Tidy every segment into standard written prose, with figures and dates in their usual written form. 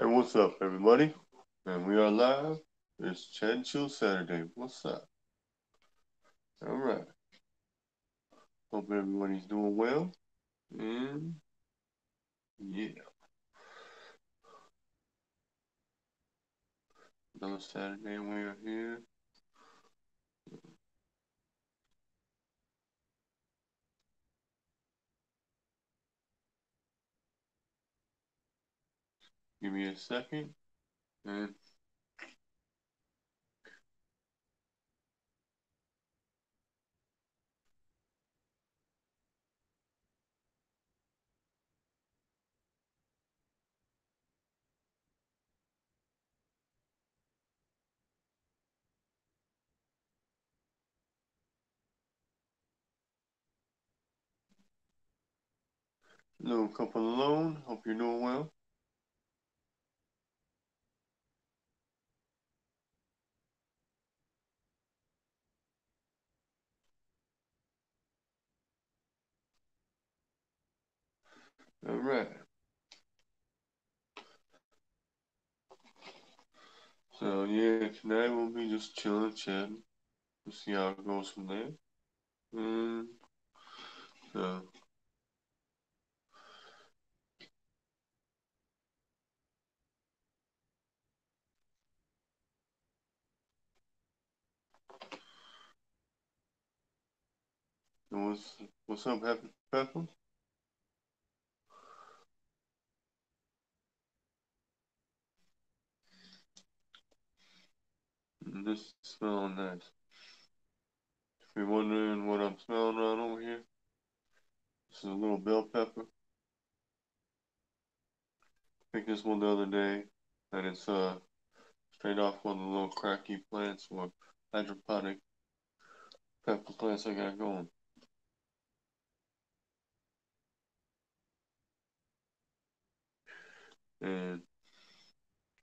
And what's up, everybody? And we are live. It's Chad Chill Saturday. What's up? All right. Hope everybody's doing well. And yeah, another Saturday and we are here. Give me a second. And little couple alone. Hope you're doing well. All right. So yeah, tonight we'll be just chilling, chatting. We'll see how it goes from there. And so what's up, Happy Pepper? This smelling nice. If you're wondering what I'm smelling on over here, this is a little bell pepper. Picked this one the other day, and it's straight off one of the little cracky plants or hydroponic pepper plants I got going. And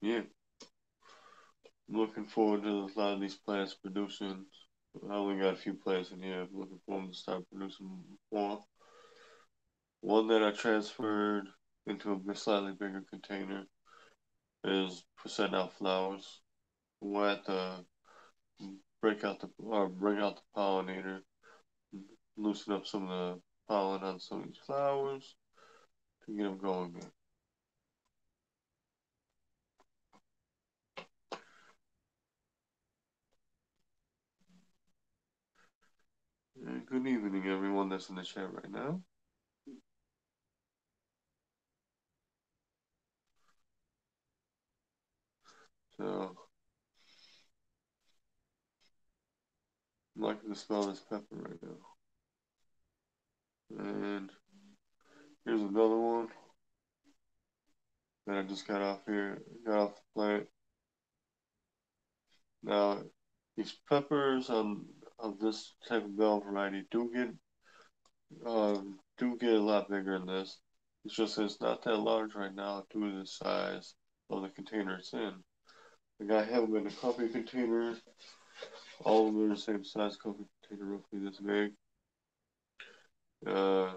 yeah, I'm looking forward to a lot of these plants producing. I only got a few plants in here. I'm looking for them to start producing more. One that I transferred into a slightly bigger container is for setting out flowers. We'll have to bring out the pollinator, loosen up some of the pollen on some of these flowers to get them going again. Good evening, everyone that's in the chat right now. So, I'm liking to smell this pepper right now. And here's another one that I just got off the plant. Now, these peppers of this type of bell variety do get a lot bigger than this. It's just that it's not that large right now due to the size of the container it's in. Like I have them in a coffee container. All of them are the same size coffee container, roughly this big. Uh,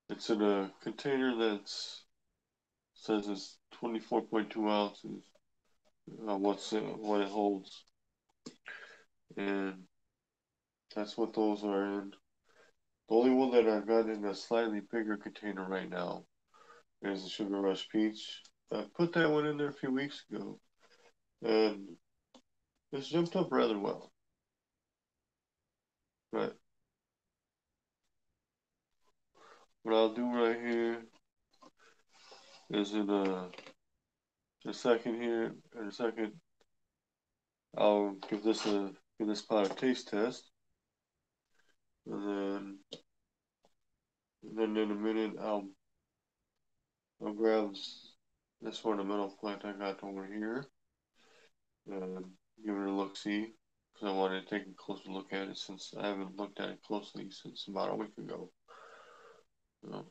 it's in a container that's says it's 24.2 ounces. What it holds, and that's what those are in. The only one that I got in a slightly bigger container right now is the Sugar Rush Peach. I put that one in there a few weeks ago, and it's jumped up rather well. But what I'll do right here is a second here, in a second, I'll give this pot a taste test, and then in a minute I'll grab this ornamental plant I got over here and give it a look see because I wanted to take a closer look at it since I haven't looked at it closely since about a week ago. So,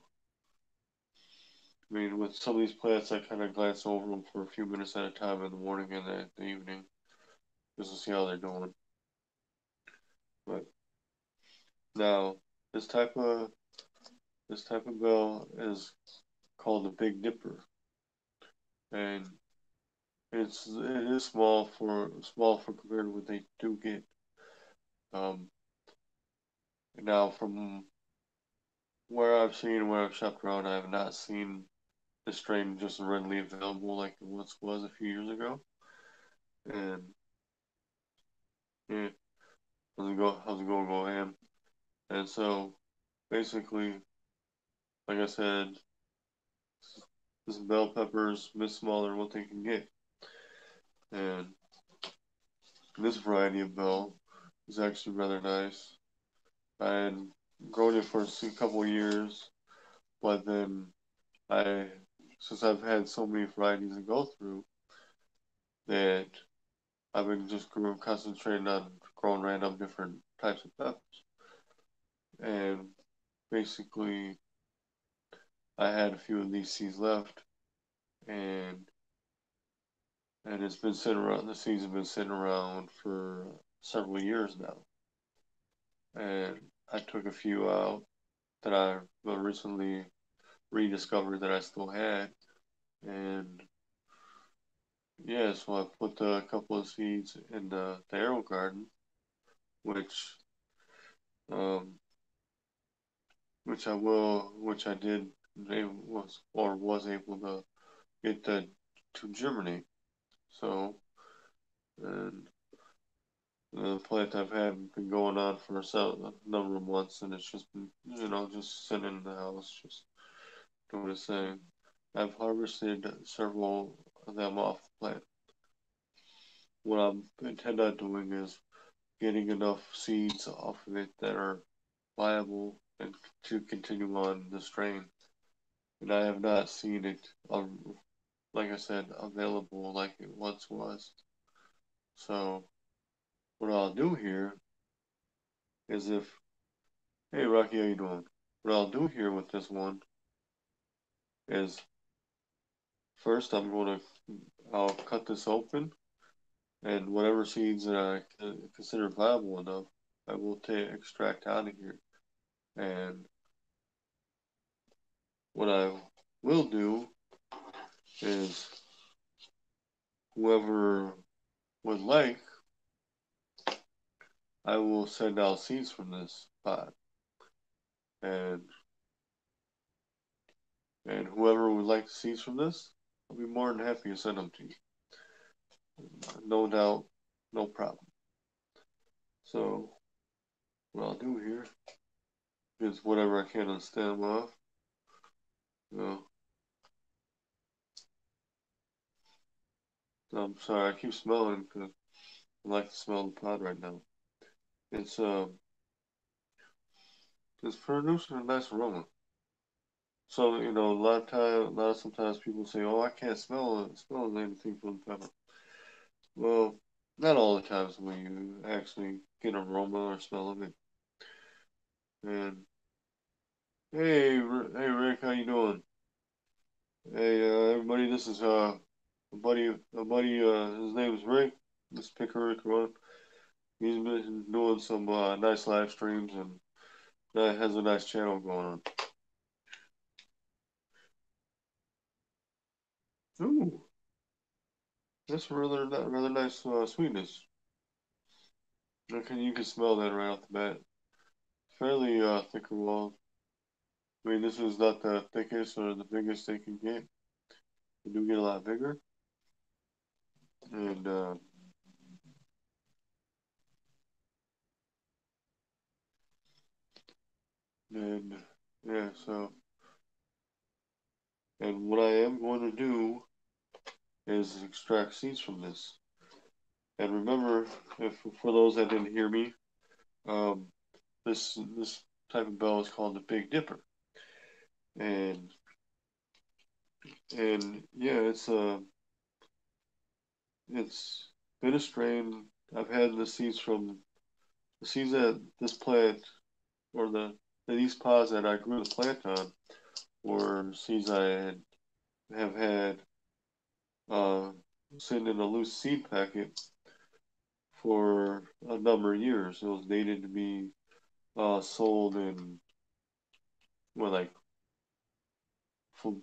I mean, with some of these plants, I kind of glance over them for a few minutes at a time in the morning and the evening just to see how they're doing. But now, this type of this type of bell is called the Big Dipper. and it is small for compared to what they do get. Um, Now from where I've seen, where I've shopped around, I have not seen this strain just readily available like it once was a few years ago. And yeah, how's it going, Ham? And so basically, like I said, this bell peppers miss smaller than what they can get. And this variety of bell is actually rather nice. I had grown it for a couple of years, but then I, since I've had so many varieties to go through, that I've been just concentrating on growing random different types of peppers. And basically, I had a few of these seeds left, and it's been sitting around. The seeds have been sitting around for several years now, and I took a few out that I recently rediscovered that I still had, and yeah, so I put a couple of seeds in the AeroGarden, which um, which I did, they was able to get to germinate. So, and the plant I've had been going on for a number of months, and it's just been, just sitting in the house, just doing its thing. I've harvested several of them off the plant. What I'm intend on doing is getting enough seeds off of it that are viable and to continue on the strain. And I have not seen it, like I said, available like it once was. So what I'll do here is hey Rocky, how you doing? What I'll do here with this one is first I'll cut this open, and whatever seeds that I consider viable enough, I will extract out of here. And what I will do is whoever would like, I will send out seeds from this pot, and whoever would like seeds from this, I'll be more than happy to send them to you. No doubt, no problem. So what I'll do here is whatever I can to stem them off. You know, I'm sorry, I keep smelling because I like to smell the pot right now. It's it's producing a nice aroma. So sometimes people say, "Oh, I can't smell anything from the pepper." Well, not all the times when you actually get an aroma or smell of it. And hey Rick, how you doing? Hey everybody, this is his name is Rick. Let's pick Rick one. He's been doing some nice live streams and has a nice channel going on. Ooh, that's rather nice sweetness. You can smell that right off the bat. Fairly thicker wall. I mean, this is not the thickest or the biggest they can get. They do get a lot bigger, and and yeah. So, and what I am going to do is extract seeds from this. And remember, if for those that didn't hear me, um, this type of bell is called the Big Dipper, and yeah, it's been a strain. I've had the seeds that this plant or these pods that I grew the plant on were seeds have had uh, sitting in a loose seed packet for a number of years. It was dated to be sold in what, like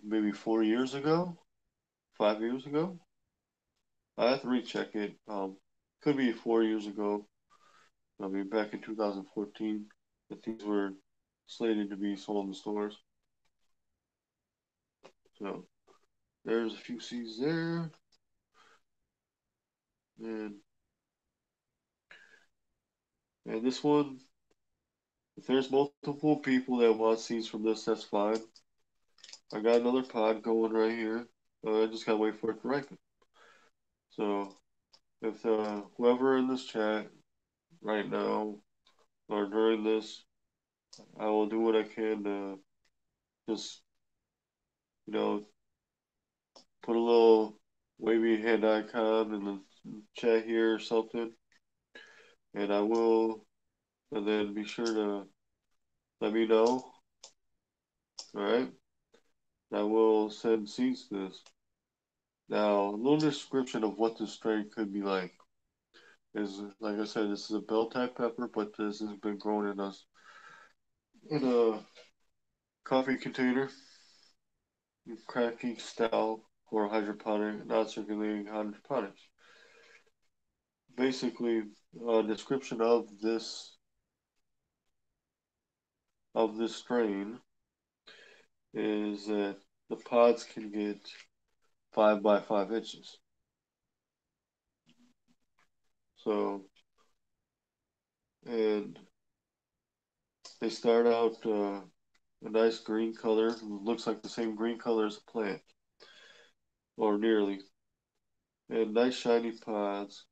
maybe 4 years ago, 5 years ago. I have to recheck it. Could be 4 years ago. I mean, back in 2014, that these were slated to be sold in stores. So there's a few seeds there, and this one, if there's multiple people that want seeds from this, that's fine. I got another pod going right here. I just gotta wait for it to ripen. So if whoever in this chat right now or during this, I will do what I can to just, you know, put a little wavy hand icon in the chat here or something, and I will, and then be sure to let me know. All right, I will send seeds to this. Now, a little description of what this strain could be like is, like I said, this is a bell type pepper, but this has been grown in a coffee container, cracking style, or hydroponic, not circulating hydroponics. Basically, a description of this strain is that the pods can get 5 by 5 inches. So, and they start out a nice green color. It looks like the same green color as a plant, or nearly. And nice shiny pods.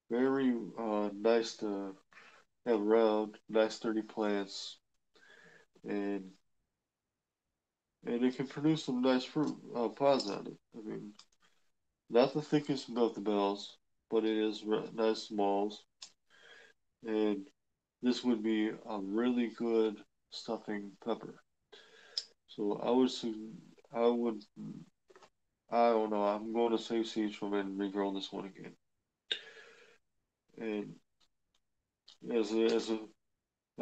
Very nice to have around. Nice sturdy plants, and it can produce some nice fruit pods on it. I mean, not the thickest of the bells, but it is nice smalls, and this would be a really good stuffing pepper. So I would, I don't know. I'm going to save seeds from it and regrow this one again. And I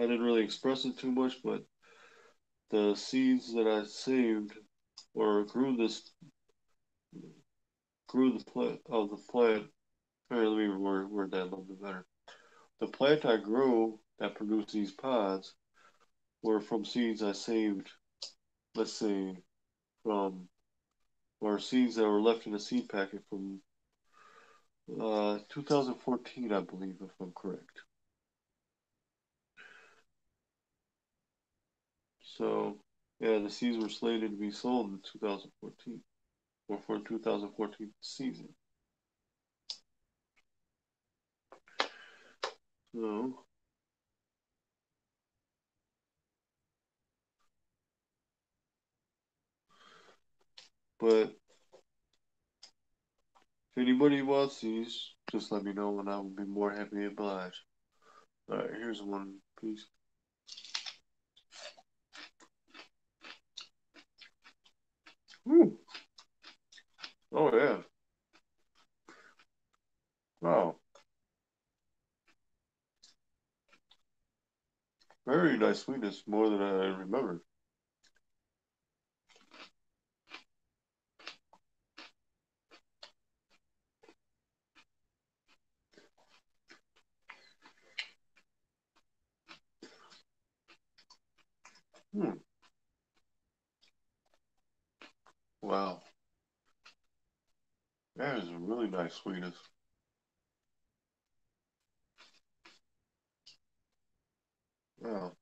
didn't really express it too much, but the seeds that I saved or grew the plant of the plant. Here, let me word that a little bit better. The plant I grew that produced these pods were from seeds I saved. Let's say from or seeds that were left in a seed packet from 2014, I believe, if I'm correct. So, yeah, the seeds were slated to be sold in 2014 or for 2014 season. So, but if anybody wants these, just let me know and I will be more happy to oblige. Alright, here's one piece. Ooh. Oh, yeah. Wow. Very nice sweetness, more than I remembered. Hmm. Wow. That is a really nice sweetness. Wow.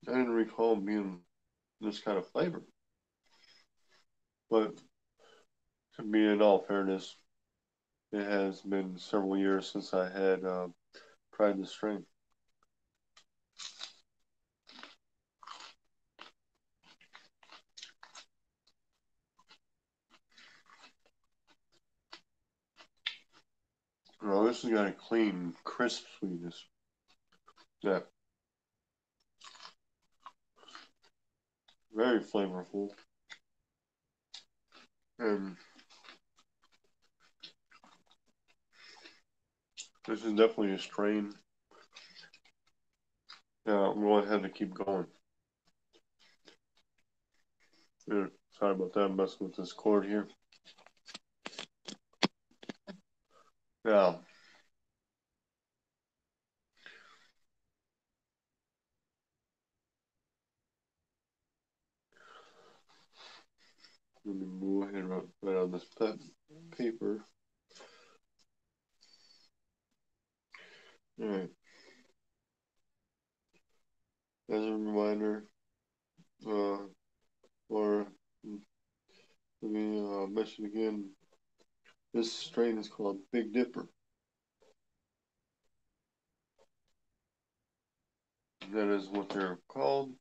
I didn't recall being this kind of flavor. But to be in all fairness, it has been several years since I had tried this strain. Oh, this has got a clean, crisp sweetness. Yeah. Very flavorful. And this is definitely a strain that I'm going to have to keep going. Yeah. Sorry about that. I'm messing with this cord here. Now, let me move ahead right on this paper. All right. As a reminder, or let me mention again, this strain is called Big Dipper. That is what they're called,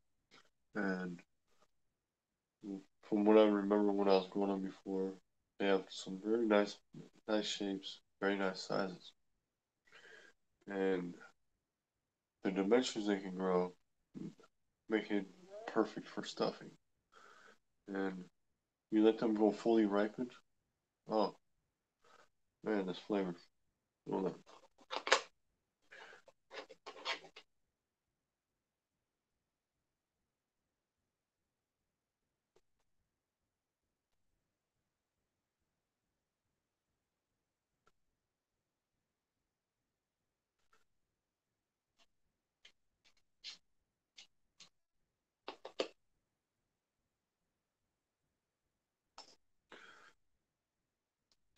and from what I remember when I was growing up before, they have some very nice shapes, very nice sizes, and the dimensions they can grow make it perfect for stuffing. And you let them go fully ripened. Oh man, this flavor. Hold on.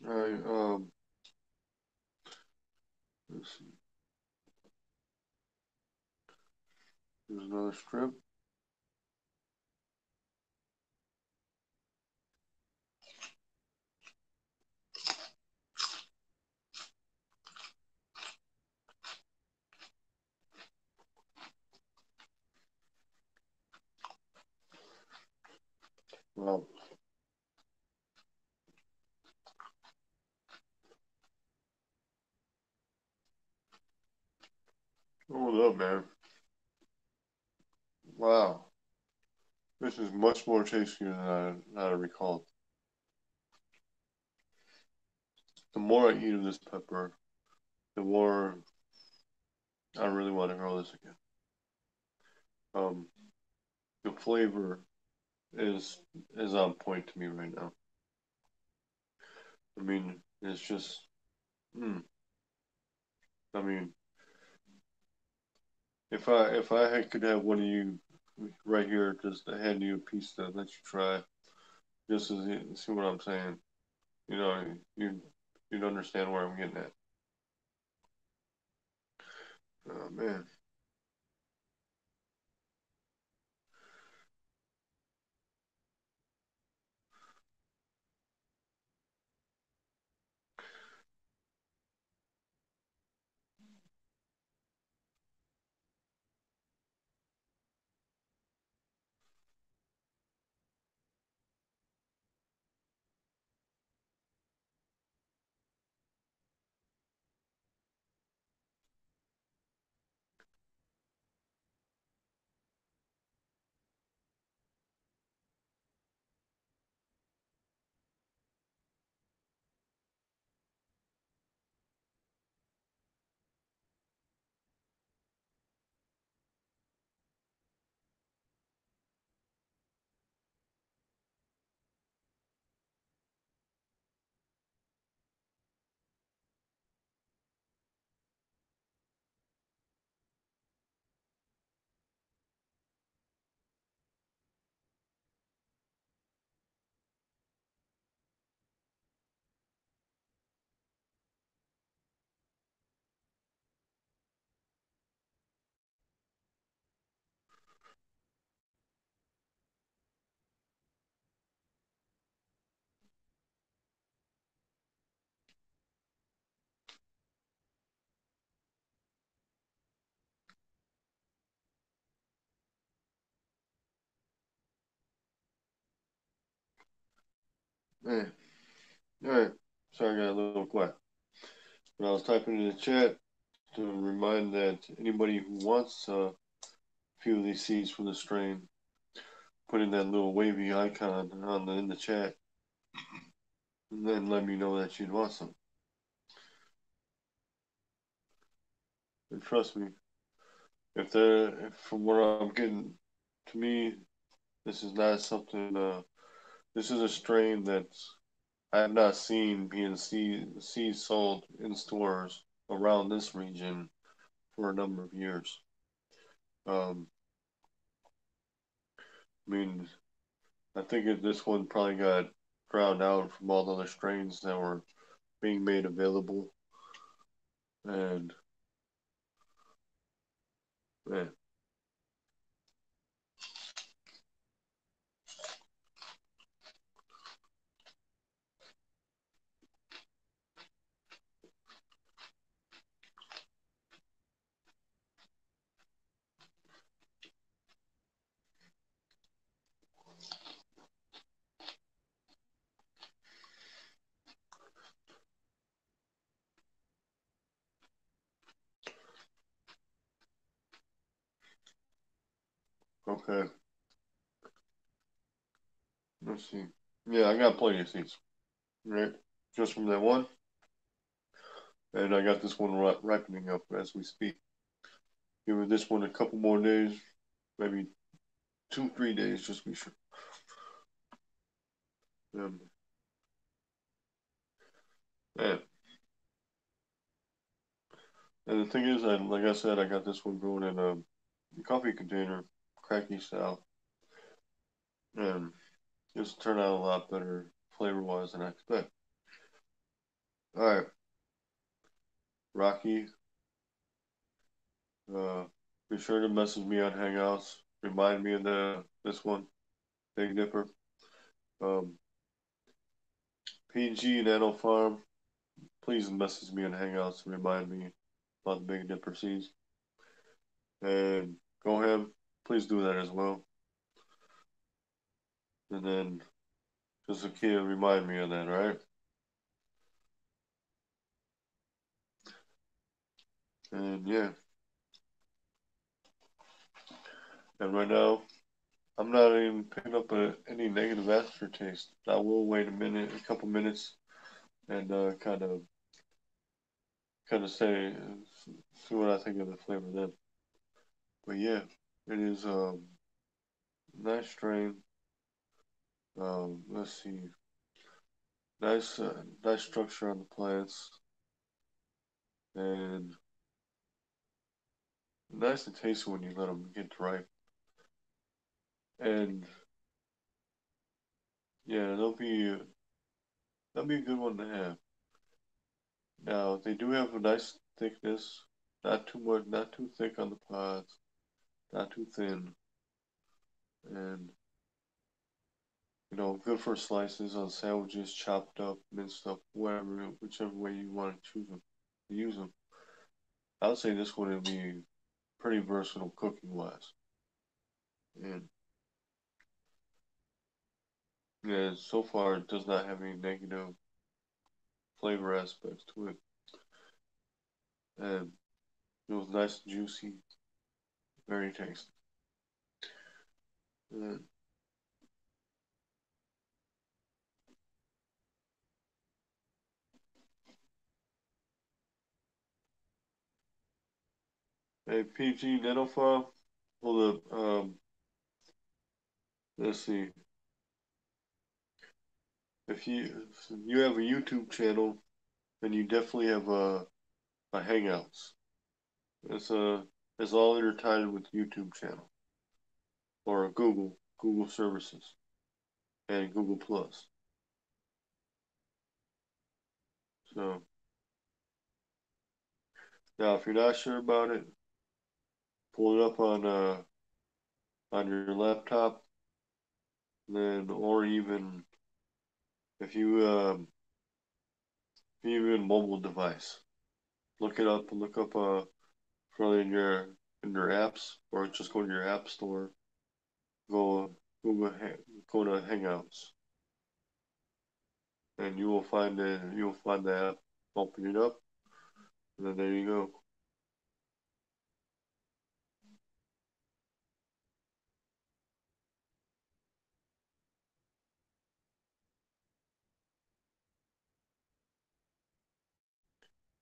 All right. Let's see. There's another strip. Wow. Hold up, man. Wow. This is much more tastier than I recall. The more I eat of this pepper, the more I really want to grow this again. Um, the flavor is on point to me right now. I mean, it's just, mm, I mean, if I could have one of you right here, just to hand you a piece to let you try, just to see what I'm saying. You know, you'd understand where I'm getting at. Oh man, man. All right. Sorry, I got a little quiet. But I was typing in the chat to remind that anybody who wants a few of these seeds from the strain, put in that little wavy icon in the chat, and then let me know that you'd want some. And trust me, if from what I'm getting, to me, this is not something This is a strain that I have not seen being sold in stores around this region for a number of years. Um, I mean, I think this one probably got drowned out from all the other strains that were being made available. And man, okay, let's see. Yeah, I got plenty of seeds, right? Just from that one, and I got this one ripening up as we speak. Give this one a couple more days, maybe 2, 3 days, just to be sure. Um, man, and the thing is, like I said, I got this one growing in a coffee container, cracky style, and just turned out a lot better flavor wise than I expect. All right, Rocky, uh, be sure to message me on Hangouts. Remind me of this one, Big Dipper. Um, PG Nano Farm, please message me on Hangouts and remind me about the Big Dipper seeds. And go ahead, please do that as well. And then just a kid remind me of that, right? And yeah, and right now I'm not even picking up any negative aftertaste. I will wait a couple minutes, and kind of say see what I think of the flavor then. But yeah, it is nice strain. Let's see, nice structure on the plants, and nice to taste when you let them get ripe. And yeah, they'll be a good one to have. Now they do have a nice thickness, not too much, not too thick on the pods, not too thin, and good for slices on sandwiches, chopped up, minced up, whatever, whichever way you want to choose them, use them. I would say this one would be pretty versatile cooking wise, and yeah, so far it does not have any negative flavor aspects to it, and it was nice, and juicy, very tasty. And, a PG Nanophile. Hold up. Let's see. If you have a YouTube channel, then you definitely have a Hangouts. It's it's all intertwined with YouTube channel or Google services and Google Plus. So now, if you're not sure about it, pull it up on your laptop, then or even if you even mobile device, look it up. Look up probably in your apps, or just go to your app store. Go Google go to Hangouts, and you will find the app. Open it up, and then there you go.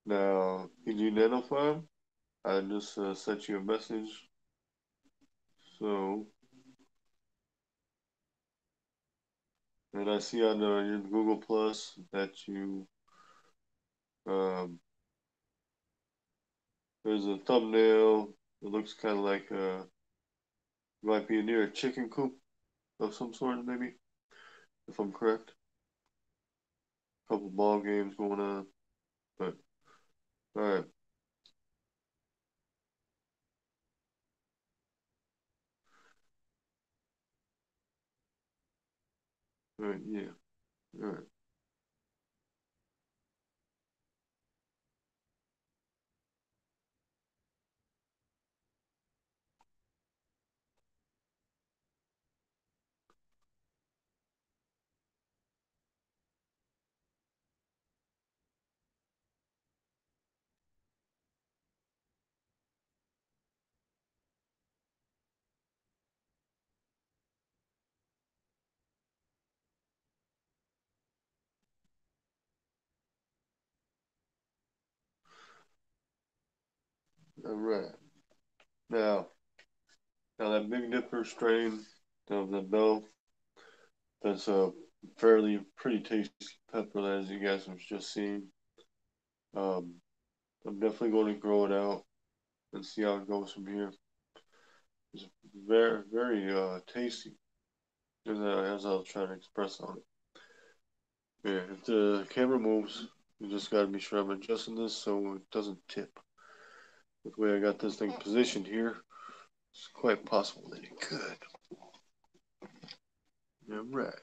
Now, PG Nanofarm, I just sent you a message. So And I see on your Google Plus that you um, there's a thumbnail. It looks kind of like might be near a chicken coop of some sort, maybe, if I'm correct. A couple ball games going on, but all right, all right, yeah, all right, all right. Now, now that Big Dipper strain of the Bell, that's a fairly pretty tasty pepper, as you guys have just seen. Um, I'm definitely going to grow it out and see how it goes from here. It's very, very tasty, as I was trying to express on it. Yeah, if the camera moves, you just got to be sure I'm adjusting this so it doesn't tip. The way I got this thing positioned here, it's quite possible that it could. All right.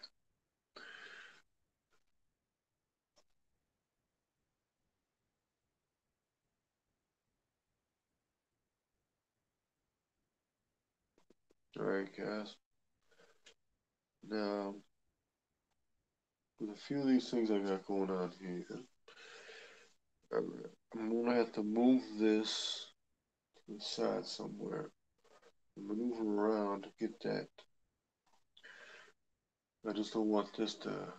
All right, guys. Now, with a few of these things I got going on here, I'm going to have to move this to the side somewhere. Maneuver around to get that. I just don't want this to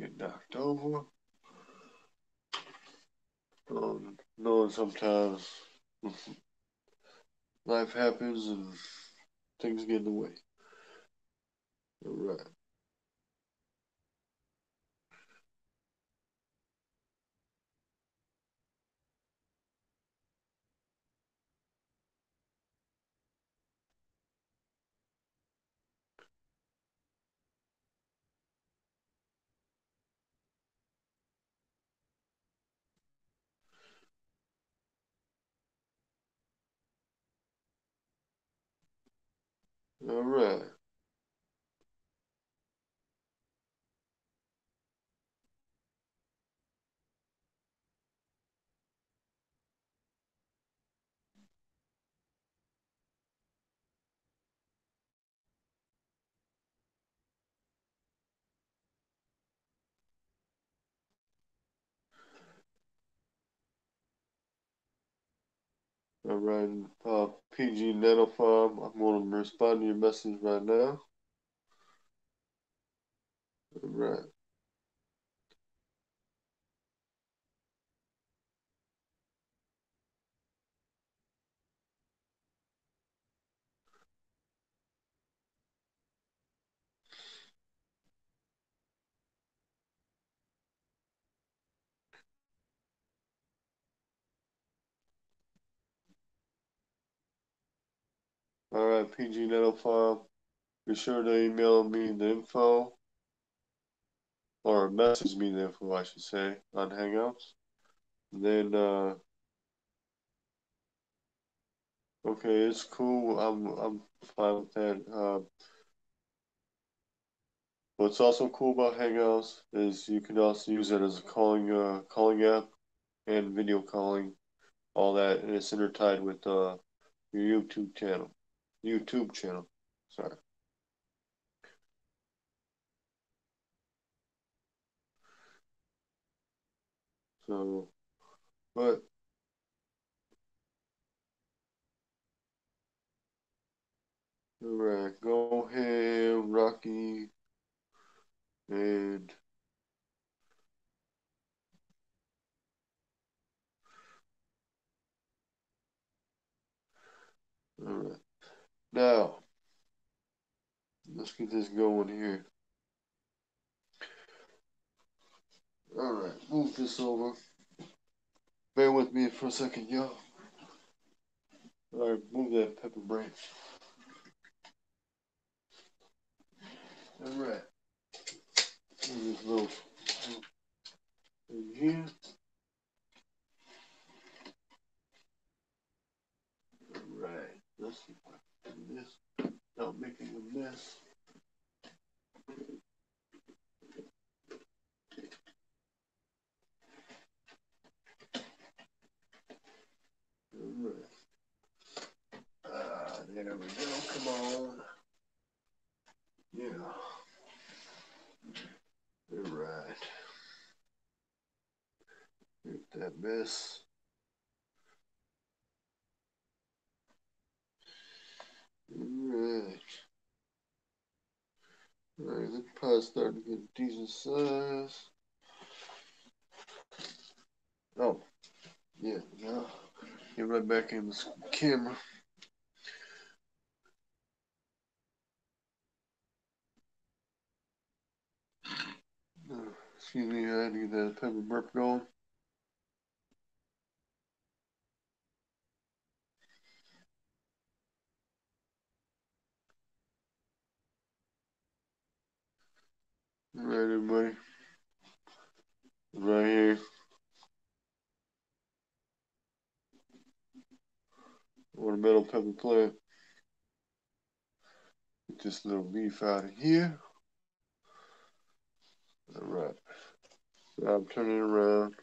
get knocked over. Knowing sometimes life happens and things get in the way. All right. All right. All right. PG Nanofarm, I'm going to respond to your message right now. All right. All right, PG Nanofarm. Be sure to email me the info or message me the info, I should say, on Hangouts. And then, okay, it's cool. I'm fine with that. What's also cool about Hangouts is you can also use it as a calling app and video calling, all that, and it's intertied with your YouTube channel. YouTube channel. Sorry. So, but all right, go ahead, Rocky, and all right. Now, let's get this going here. Alright, move this over. Bear with me for a second, y'all. Alright, move that pepper branch. Alright. Move this little in here. Alright. Let's see if I can do this without making a mess. Alright. There we go. Come on. Yeah. Alright. Get that mess. Alright. Alright, the pot's starting to get a decent size. Oh, yeah, now get right back in this camera. Excuse me, I had to get that pepper burp going. Alright, everybody. Right here. Ornamental pepper plant. Get this little leaf out of here. Alright. So I'm turning it around.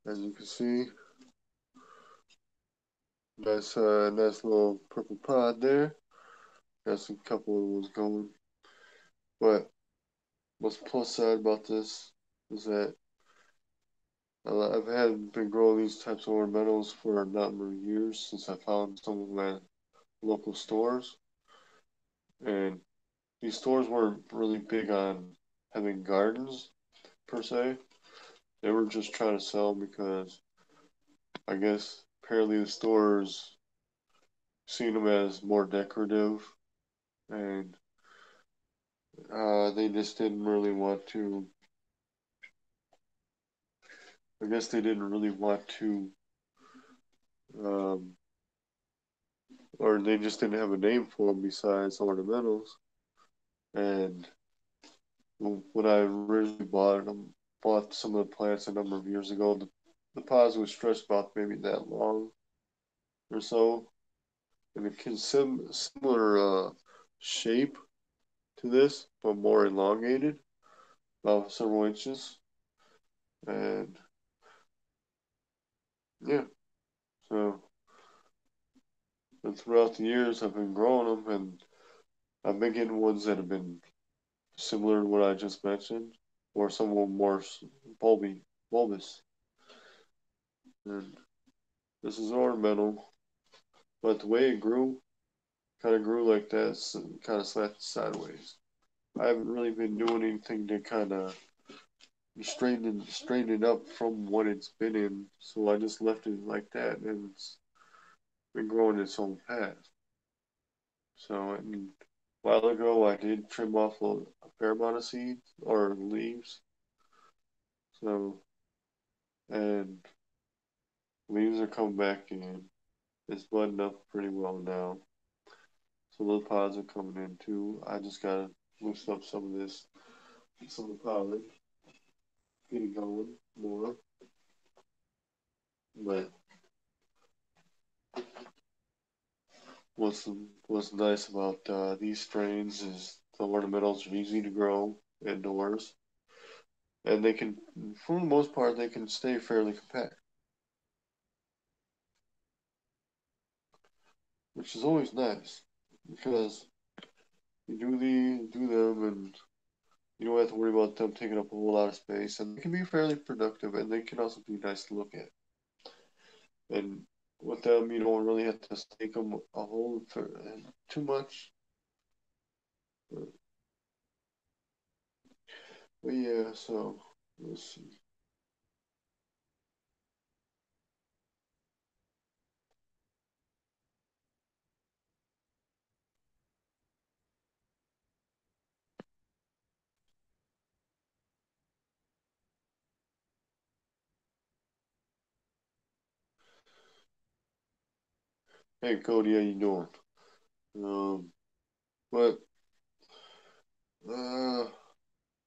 As you can see. Nice little purple pod there. Got a couple of ones going. But what's plus side about this is that I've been growing these types of ornamentals for a number of years since I found some of them at local stores. And these stores weren't really big on having gardens per se. They were just trying to sell because I guess apparently the stores seen them as more decorative, and they just didn't really want to. I guess they didn't really want to, um, or they just didn't have a name for them besides ornamentals. And when I originally bought some of the plants a number of years ago, the pods was stretched about maybe that long or so, and it can similar shape to this, but more elongated, about several inches. And yeah, so and throughout the years, I've been growing them, and I've been getting ones that have been similar to what I just mentioned, or some of them more bulbous. And this is ornamental, but the way it grew, kind of grew like this, and kind of slanted sideways. I haven't really been doing anything to kind of straighten it up from what it's been in, so I just left it like that, and it's been growing its own path. So, and a while ago, I did trim off a fair amount of seeds or leaves. So, and leaves are coming back in. It's budding up pretty well now. So little pods are coming in too. I just gotta loosen up some of this, some of the pollen, get it going more. But what's what's nice about these strains is the ornamentals are easy to grow indoors, and they can, for the most part, they can stay fairly compact, which is always nice because you do them and you don't have to worry about them taking up a whole lot of space, and they can be fairly productive, and they can also be nice to look at. And with them, you don't really have to stake them a whole for too much. But yeah, so let's see. Hey Cody, how you doing? Um, but uh,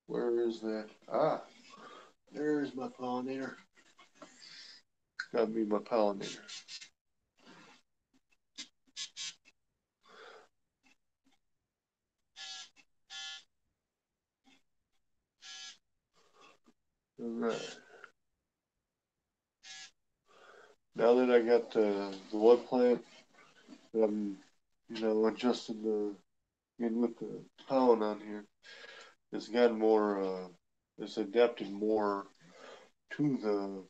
where is that? Ah, there's my pollinator. Gotta be my pollinator. All right. Now that I got the one plant, I'm adjusting the in with the pollen on here. It's gotten more. It's adapted more to the.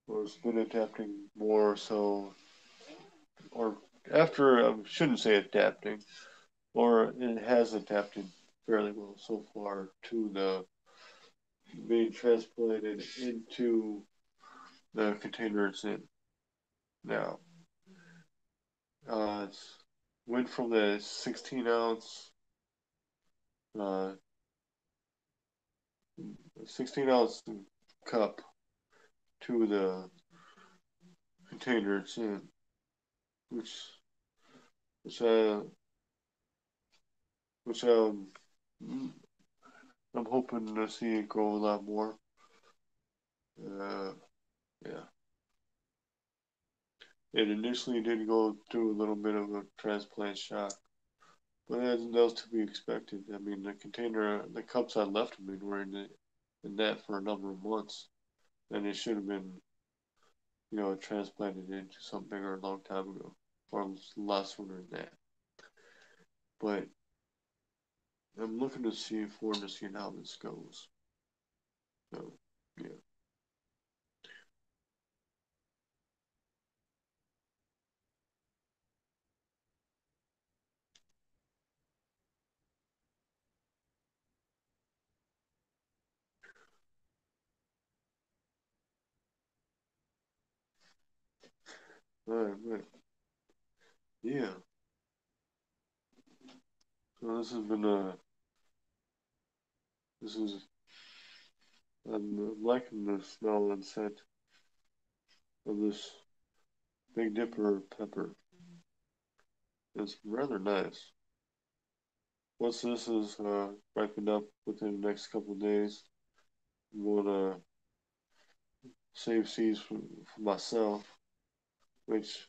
Or it's been adapting more so, or after I shouldn't say adapting, or it has adapted fairly well so far to the being transplanted into the container it's in now. It's went from the uh, 16 ounce cup to the container it's in, which which I which I'm hoping to see it grow a lot more. Uh, yeah, it initially did go through a little bit of a transplant shock, but that was to be expected. I mean, the cups I left them in were in that for a number of months, and it should have been, transplanted into something bigger a long time ago, or a lot sooner than that. But I'm looking to see forward to seeing how this goes. So, yeah. All right, right. Yeah. So this has been this is I'm liking the smell and scent of this Big Dipper pepper. It's rather nice. Once this is ripened up within the next couple of days, I'm gonna save seeds for myself, which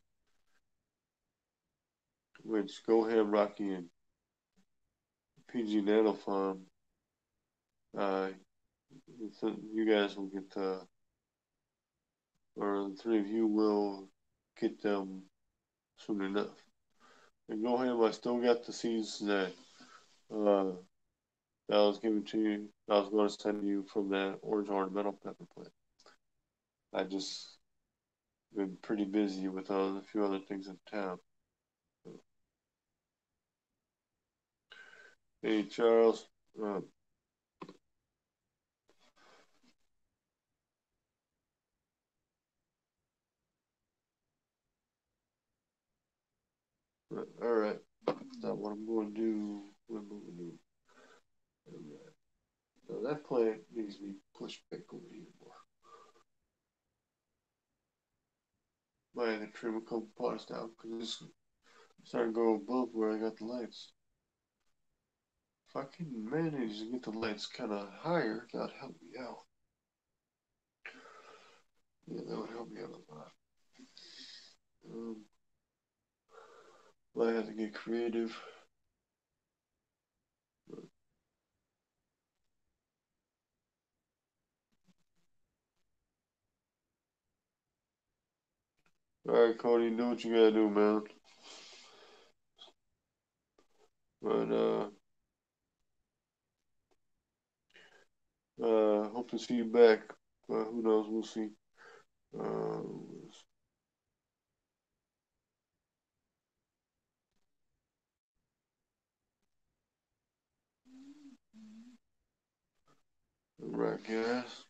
Go Ham Rocky and PG Nano Farm. Uh, you guys will get or the three of you will get them soon enough. And Go Ham, I still got the seeds uh, that I was giving to you. I was going to send you from that orange ornamental pepper plant. I just been pretty busy with a few other things in town. So, hey Charles, uh, all right, that's not what I'm going to do. What I'm going to do. All right. Now that plant needs to be pushed back over here more. Might have to trim a couple parts down because it's starting to go above where I got the lights. If I can manage to get the lights kind of higher, that'd help me out. Yeah, that would help me out a lot. Um, I have to get creative. All right, Cody, do what you gotta do, man. But hope to see you back. Who knows? We'll see. Uh, right, guys.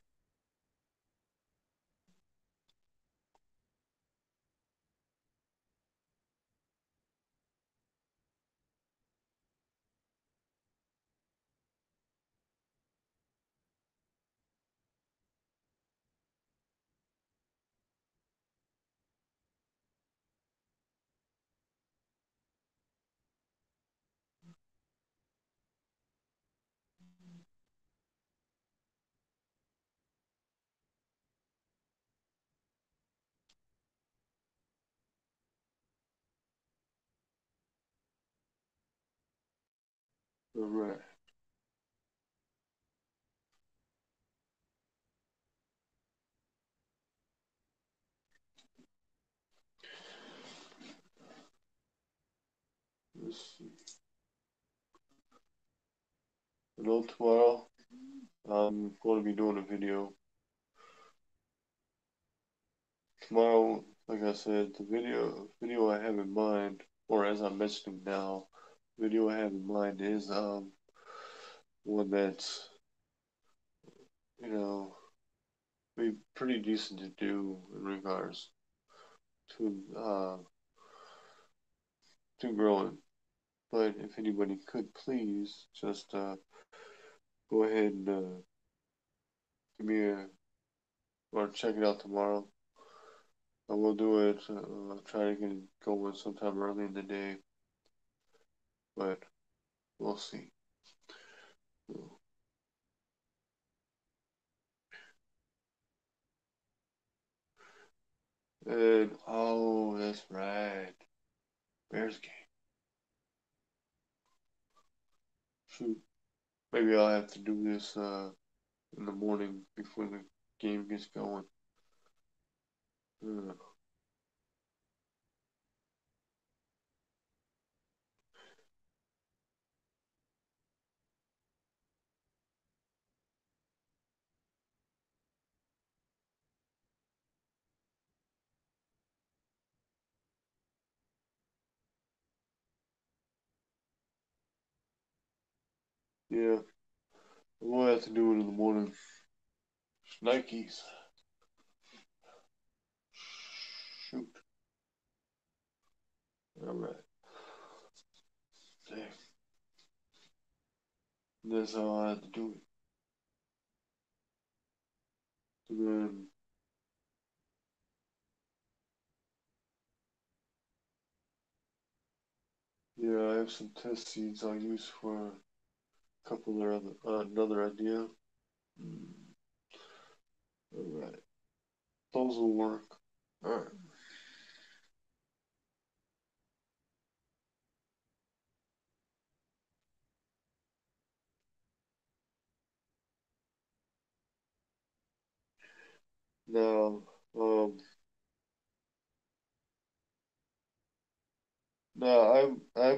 All right. Let's see. You know, tomorrow I'm going to be doing a video. Tomorrow, like I said, the video I have in mind, or as I'm mentioning now, video I have in mind is one that's, you know, be pretty decent to do in regards to growing. But if anybody could please just go ahead and give me a or check it out tomorrow. I will do it. Try to get it going sometime early in the day, but we'll see. And oh, that's right, Bears game. Shoot, maybe I'll have to do this in the morning before the game gets going. Uh, yeah, we'll have to do it in the morning. Nikes. Shoot. All right. Dang. That's how I have to do it. And then, yeah, I have some test seeds I'll use for a couple of other, another idea. Mm, all right. Those will work. All right. Now, um, no, I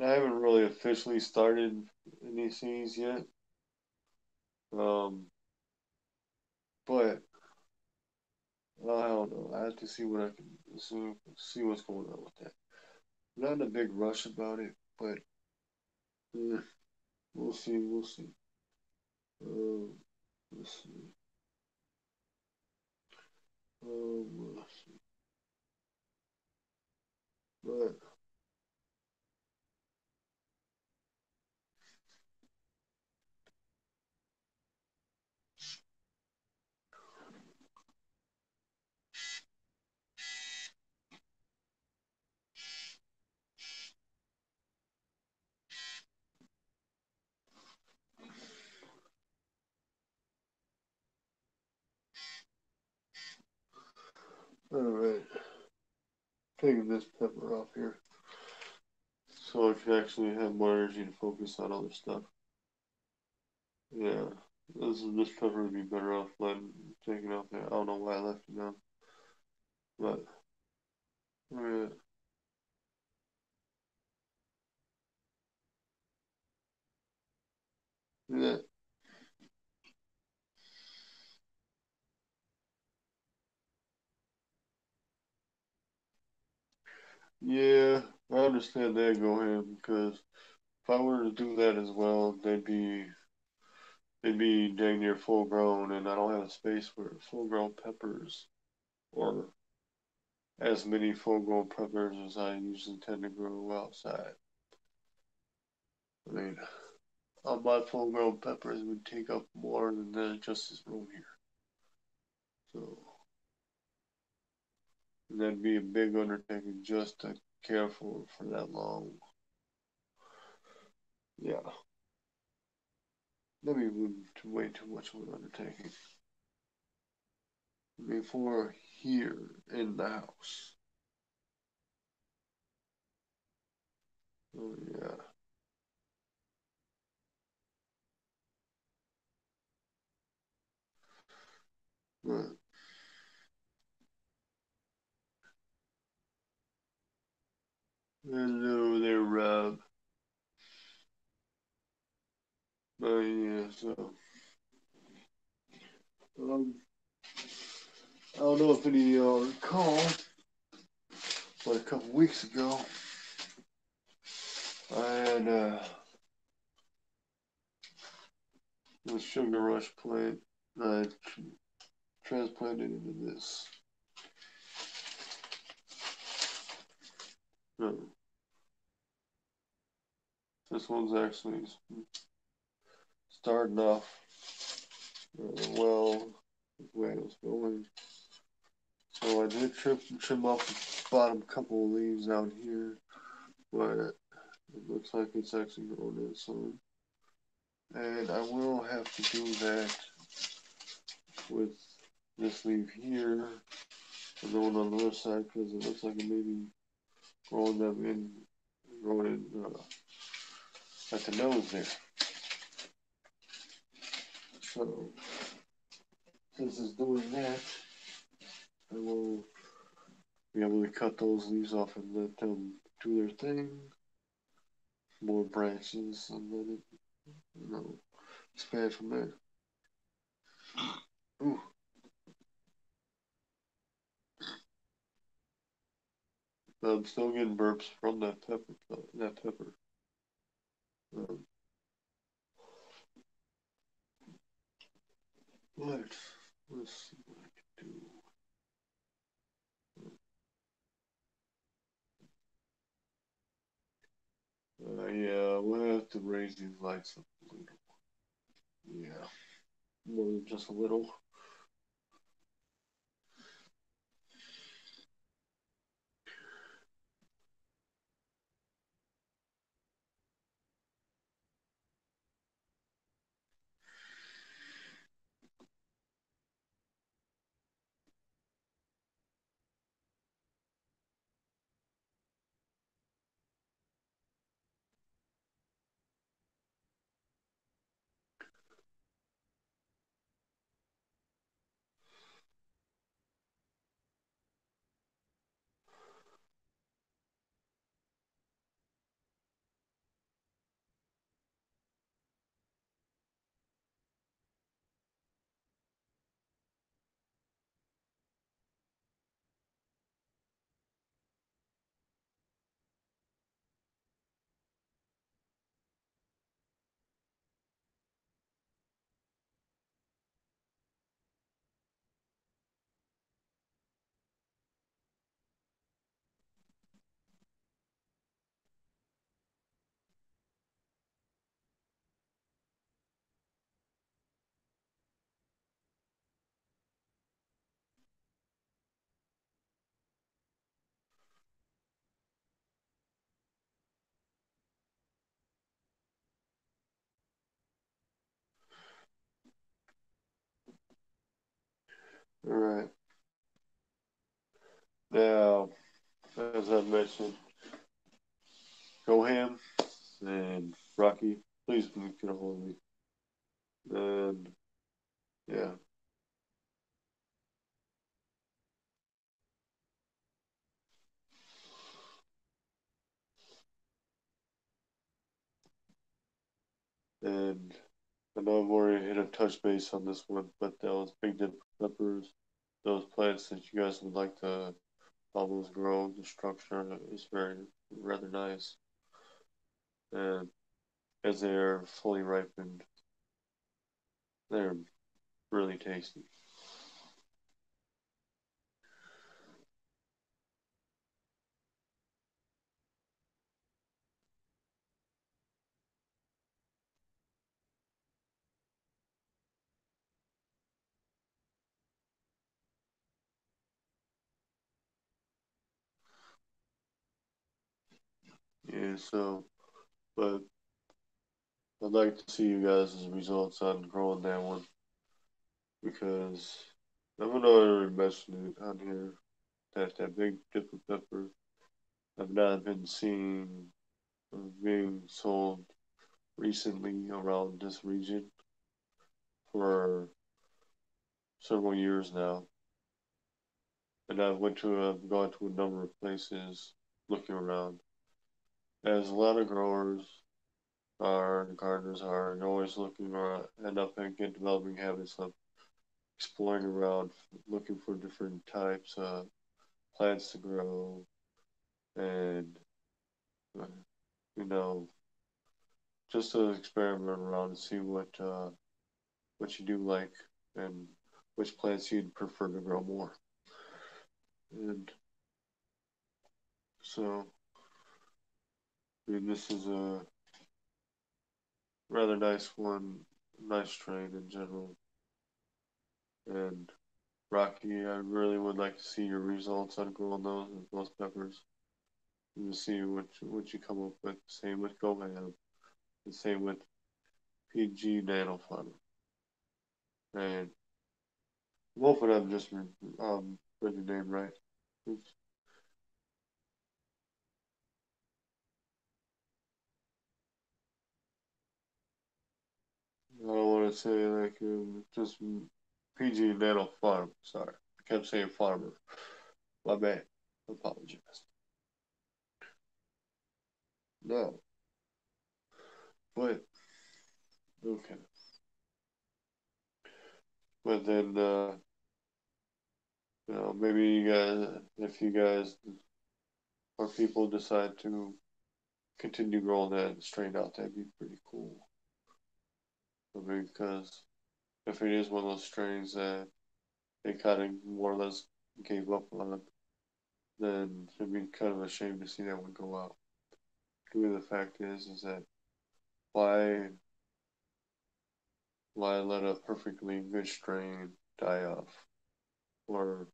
haven't really officially started any seeds yet. Um, but I don't know. I have to see what I can see what's going on with that. Not in a big rush about it, but we'll see. We'll see. Um, let's see. Let's see. But all right, taking this pepper off here, so I can actually have more energy to focus on other stuff. Yeah, this pepper would be better off letting taking off there. I don't know why I left it on, but yeah, yeah, yeah. I understand that go ahead because if I were to do that as well, they'd be dang near full grown, and I don't have a space for full grown peppers or as many full grown peppers as I usually tend to grow outside. I mean, all my full grown peppers would take up more than just this room here. So that'd be a big undertaking just to care for that long. Yeah, that'd be way too much of an undertaking. Before here in the house. Oh yeah. But hello there, Rob. Yeah, so um, I don't know if any of y'all recall, but a couple weeks ago, I had a sugar rush plant that I transplanted into this. No, this one's actually starting off well the way it was going. So I did trim off the bottom couple of leaves out here, but it looks like it's actually growing in some. And I will have to do that with this leaf here and the one on the other side because it looks like it may be growing them in, growing in at the nose there. So since it's doing that, I will be able to cut those leaves off and let them do their thing. More branches and let it, expand from there. Ooh. I'm still getting burps from that pepper. Um, let's see what I can do. Yeah, we'll have to raise these lights up a little. Yeah, more than just a little. All right. Now, as I mentioned, Goham and Rocky, please get a hold of me. And yeah, and I know I've already hit a touch base on this one, but those big dip peppers, those plants that you guys would like to almost grow, the structure is very rather nice, and as they are fully ripened, they're really tasty. Yeah, so, but I'd like to see you guys' results on growing that one because I don't know I already mentioned it on here that big dipper pepper have not been seen being sold recently around this region for several years now, and I've gone to a number of places looking around. As a lot of growers are, and gardeners are, and always looking around, end up and get developing habits of exploring around, looking for different types of plants to grow, and uh, you know, just to experiment around and see what you do like and which plants you'd prefer to grow more. And so, I mean, this is a rather nice one, nice strain in general. And Rocky, I really would like to see your results on growing those peppers and to see what you come up with. Same with Goham, and same with PG Nanofarm. And both of them just read your name right. Oops. I don't want to say like just PG Nano Farm. Sorry, I kept saying farmer. My bad. Apologize. No, but okay. But then maybe you guys, if you guys or people decide to continue growing that strain out, that'd be pretty cool. I mean, because if it is one of those strains that they kind of more or less gave up on, then it'd be kind of a shame to see that one go out. The fact is that why why let a perfectly good strain die off, or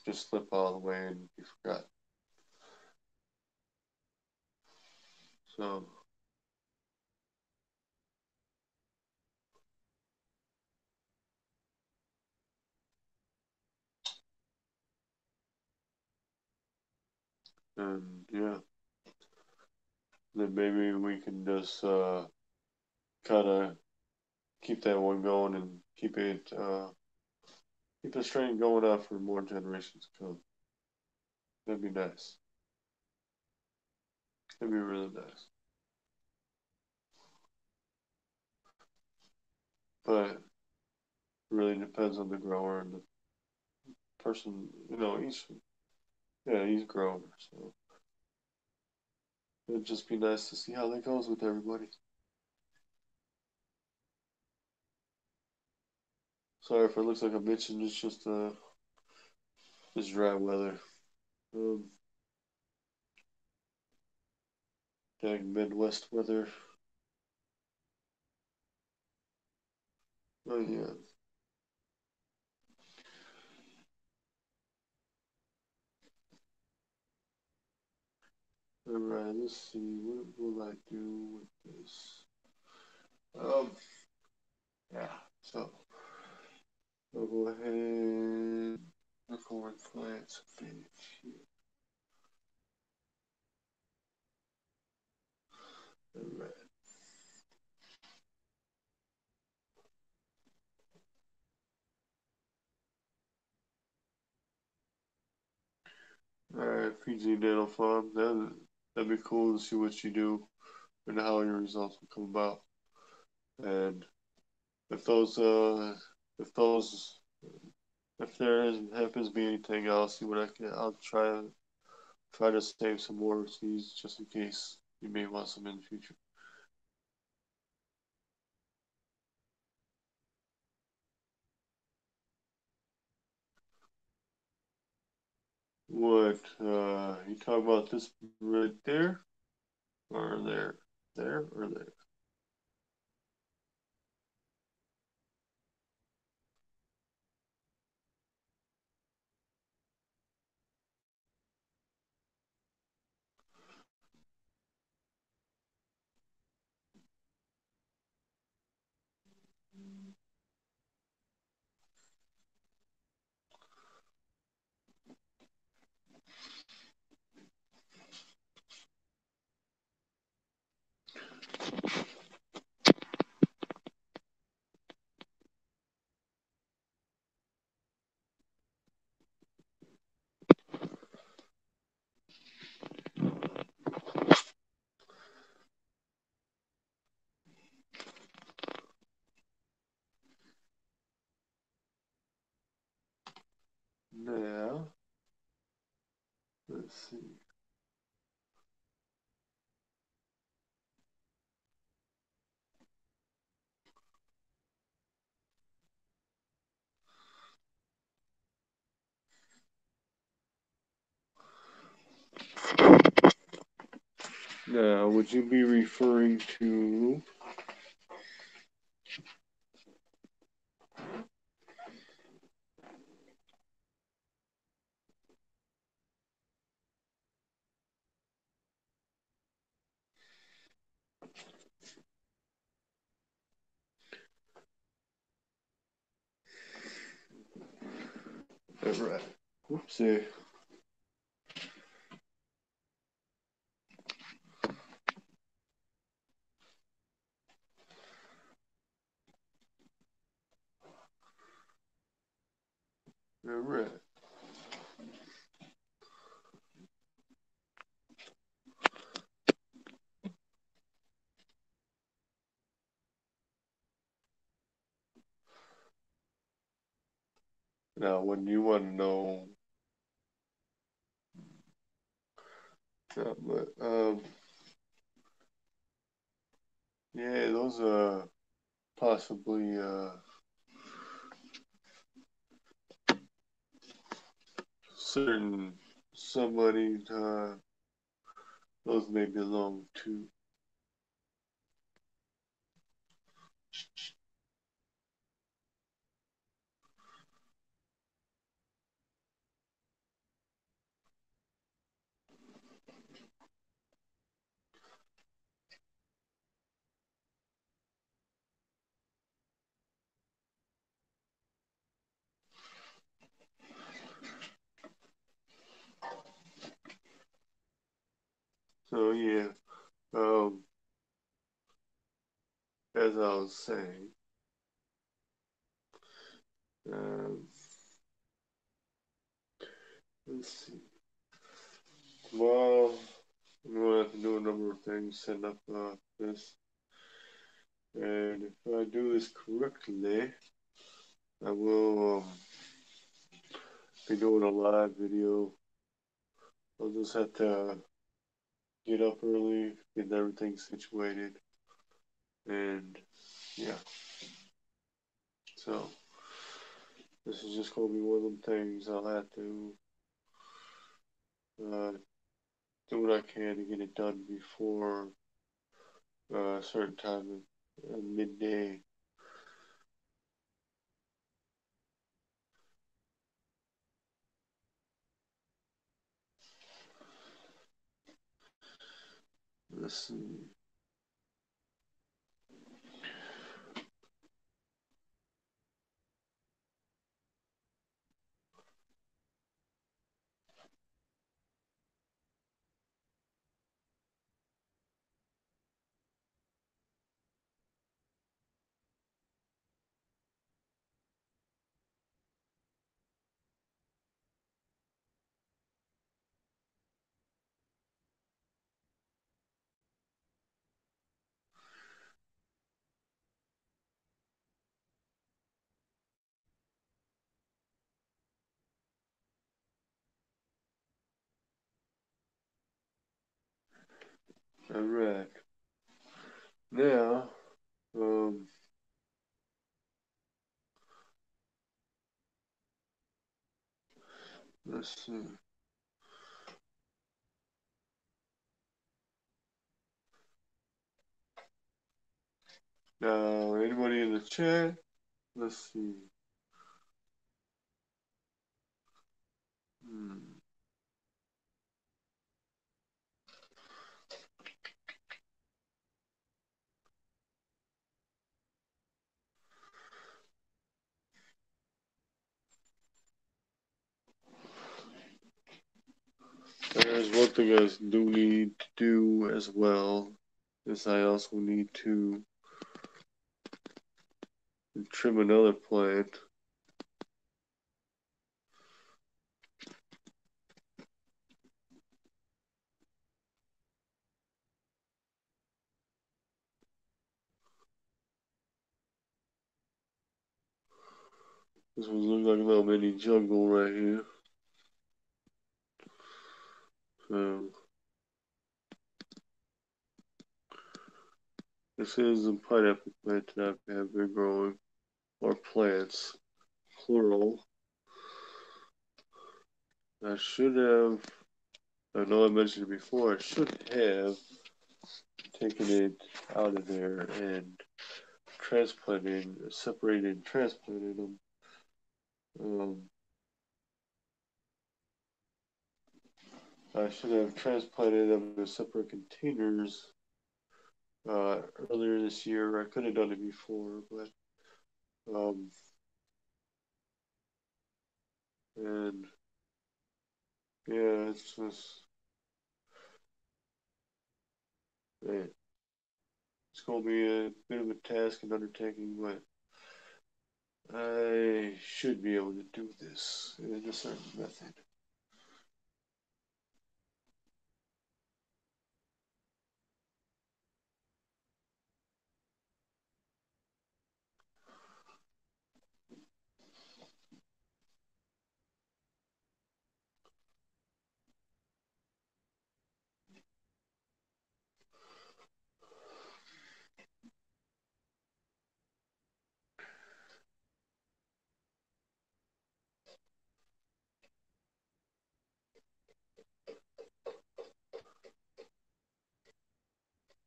just slip out of the way and be forgot. So, and yeah, then maybe we can just kind of keep that one going and keep the strain going on for more generations to come. That'd be nice. That'd be really nice. But it really depends on the grower and the person. He's grower, so it'd just be nice to see how that goes with everybody. Sorry if it looks like I mentioned. It's just dry weather. Um, Dang Midwest weather. Oh yeah. All right. Let's see. What will I do with this? Um. Yeah. So I'll go ahead. Record plants page here. All right. All right. PG Nano Farm. That'd be cool to see what you do and how your results will come about. And if those if those if there happens to be anything else, see what I can. I'll try to save some more seeds just in case you may want some in the future. What you talk about this right there or there or there? Now, let's see. Now, would you be referring to right? Whoopsie. All right. Now, when you want to know, but yeah, those possibly certain somebody those may belong to. So yeah, um, as I was saying, um, let's see. Well, I'm gonna have to do a number of things, set up this, and if I do this correctly, I will be doing a live video. I'll just have to get up early, get everything situated, and yeah. So this is just gonna be one of them things I'll have to uh, do what I can to get it done before a certain time of midday. Let's see. All right. Now, um, let's see. Now, anybody in the chat? Let's see. Hmm. There's one thing I do need to do as well, is I also need to trim another plant. This one looks like a little mini jungle right here. This is a pineapple plant that I have been growing, or plants, plural. I should have, I know I mentioned it before, I should have taken it out of there and separated and transplanted them. I should have transplanted them in separate containers earlier this year. I could have done it before, but and yeah, it's just man, it's gonna be a bit of a task and undertaking, but I should be able to do this in a certain method.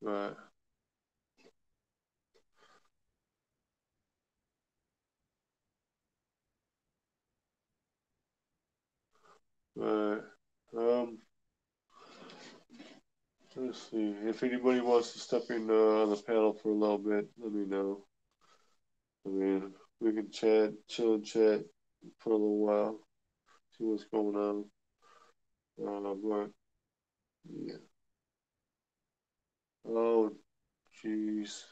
But but um, let's see. If anybody wants to step in on the panel for a little bit, let me know. I mean, we can chill and chat for a little while, see what's going on. But yeah. Oh, jeez.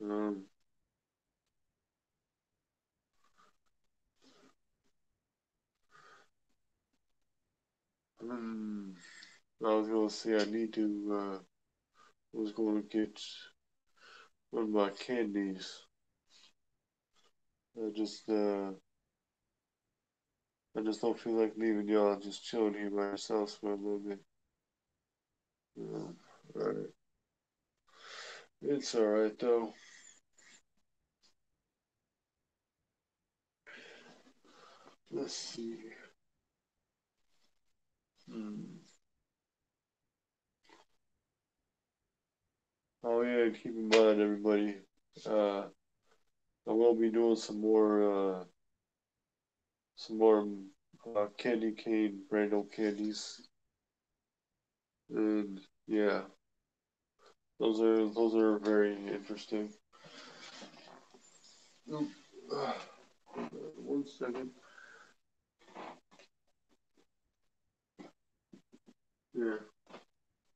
Um, hmm, I was gonna say I need to. I was gonna get one of my candies. I just. I just don't feel like leaving y'all just chilling here by yourselves for a little bit. Alright. It's alright though. Let's see. Hmm. Oh yeah, keep in mind everybody. Uh, I will be doing some more candy cane Brando candies, and yeah, those are very interesting. Oop. Uh, 1 second. Yeah,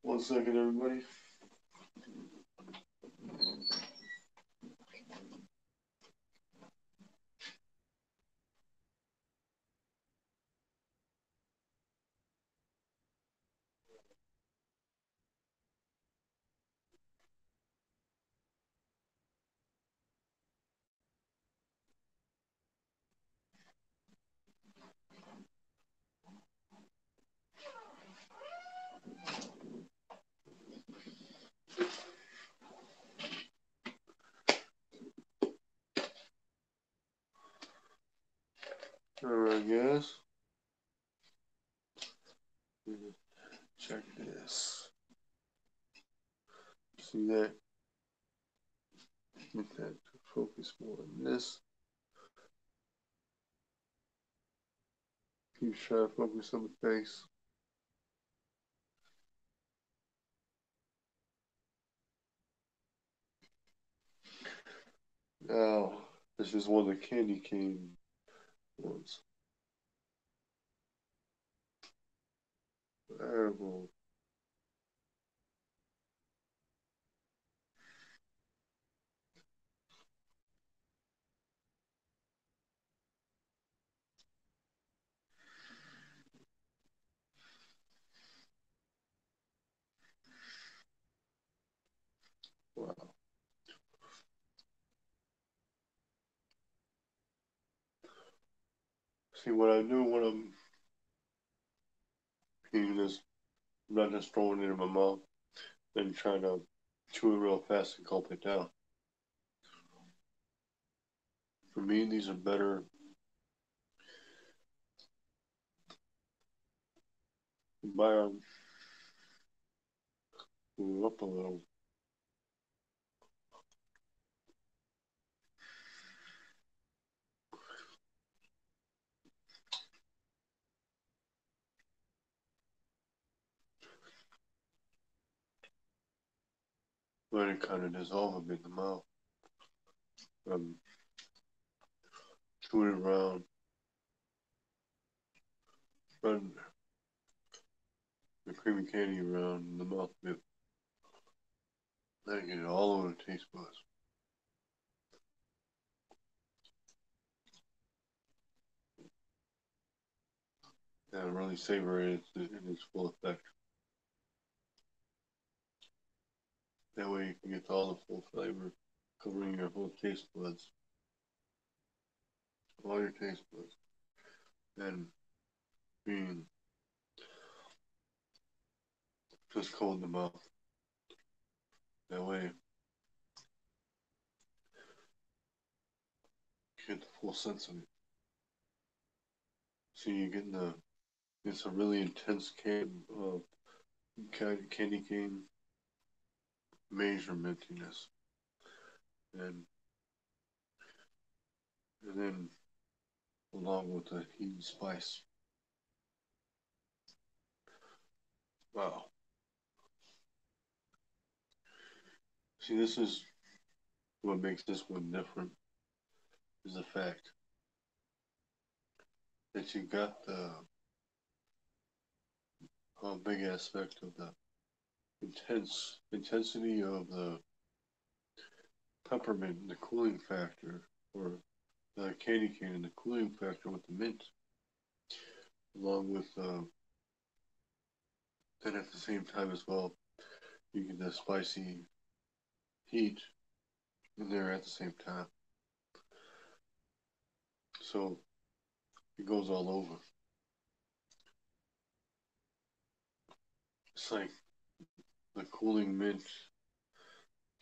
1 second, everybody. Alright, guys. Check this. See that? Get that to focus more on this. Keep trying to focus on the face. Now, this is one of the candy cane ones. Terrible. Wow. See, what I do when I'm eating this, I'm not just throwing it in my mouth and trying to chew it real fast and gulp it down. For me, these are better by up a little. Let it kind of dissolve a bit in the mouth. Chew it around, spread the creamy candy around in the mouth a bit. Then get it all over the taste buds. And really savor it in its full effect. That way you can get all the full flavor covering your whole taste buds. All your taste buds. And being just cold in the mouth. That way you get the full sense of it. So you get it's a really intense candy cane major mintiness. And then along with the heat and spice. Wow. See, this is what makes this one different, is the fact that you got the big aspect of the intensity of the peppermint and the cooling factor, or the candy cane and the cooling factor with the mint, along with then at the same time as well, you get the spicy heat in there at the same time. So it goes all over. It's like the cooling mint,